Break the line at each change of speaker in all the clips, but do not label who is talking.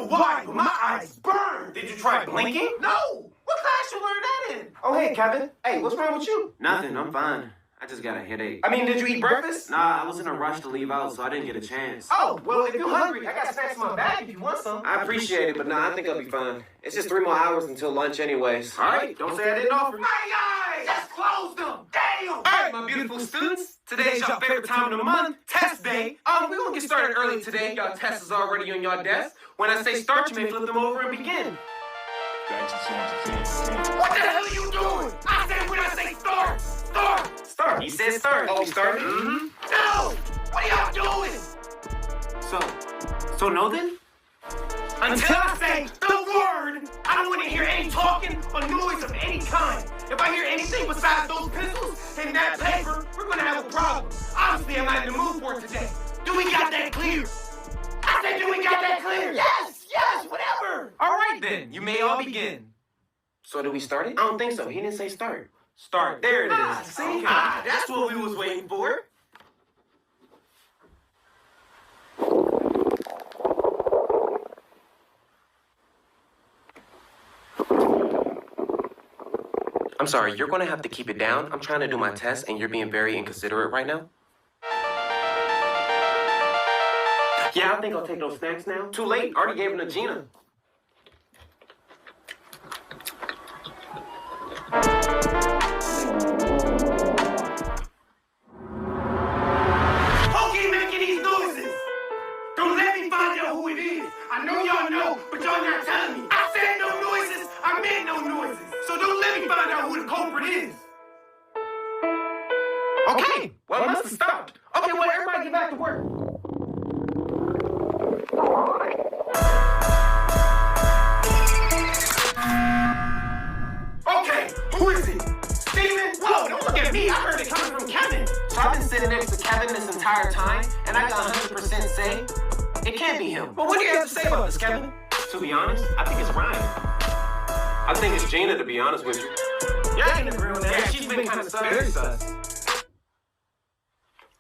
know why, but my eyes burn.
Did you try blinking?
No! What class you learned that in?
Oh, hey, Kevin. Hey, what's wrong with you?
Nothing, I'm fine. I just got a headache.
I mean, did you eat breakfast?
Nah, I was in a rush to leave out, so I didn't get a chance.
Oh, well, if you're hungry, I got snacks in my bag if you want some.
I appreciate it, but nah, I think I'll be fine. It's just 3 more hours until lunch anyways.
All right, don't say I didn't offer.
My eyes! Just close them! Damn!
All right, my beautiful students. Today's your favorite time of the month, test day. We're gonna get started early today. Y'all tests is already on your desk. When I say start, you may flip them over and begin.
What the hell are you doing? I said when I say start! Start!
Start.
He said start.
Oh, we started?
Mm-hmm.
No! What are y'all doing?
So no then?
Until I say the word, I don't want to hear any talking or noise of any kind. If I hear anything besides those pencils and that paper, we're going to have a problem. Obviously, I'm not in the mood for it today. Do we got that clear? I said, do we got that clear? Yes, whatever.
All right, then. You may all begin.
So did we start it? I don't think so. He didn't say start.
Start. There it is.
See?
That's what we was waiting for.
I'm sorry, you're gonna have to keep it down. I'm trying to do my test and you're being very inconsiderate right now. Yeah, I think I'll take those snacks now. Too late. Already gave them to Gina.
Who keep making these noises? Don't let me find out who it is. I know y'all know, but y'all not telling me. I said no noises. I meant no noises. So don't let me find out who the culprit is.
Okay. Well, it must have stopped. Okay, well, everybody get back to work.
Okay, who is it? Steven? Whoa, don't look at me. I heard it coming from Kevin.
So I've been sitting next to Kevin this entire time, and I got 100% say it can't be him.
Well, what do you have to say about this, Kevin?
To be honest, I think it's Ryan. I think it's Gina, to be honest with you.
Yeah, I can agree on that. Yeah, she's been kind of very sus.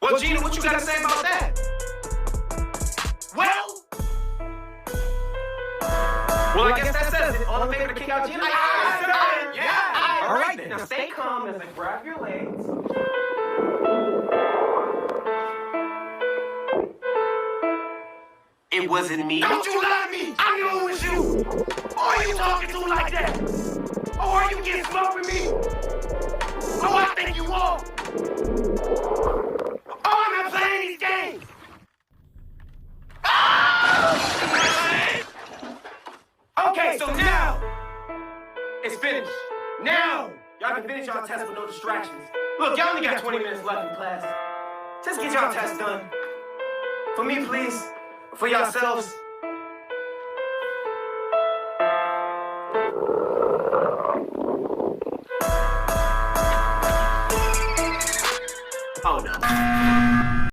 Well, Gina, what you got to say about that?
Well,
Well, I guess that says it. All in favor to kick out Gina?
yeah.
All right, then. Now stay calm as I grab your legs.
It wasn't me.
Don't you lie to me. I know it was you. Who are you talking to like that? Or are you getting smart with me? Oh, I think you are. Oh, I'm not playing these games.
Okay, so now it's finished. Now y'all can finish y'all test with no distractions. Look, y'all only got 20 minutes left in class. Just get y'all test done. For me, please. For yourselves.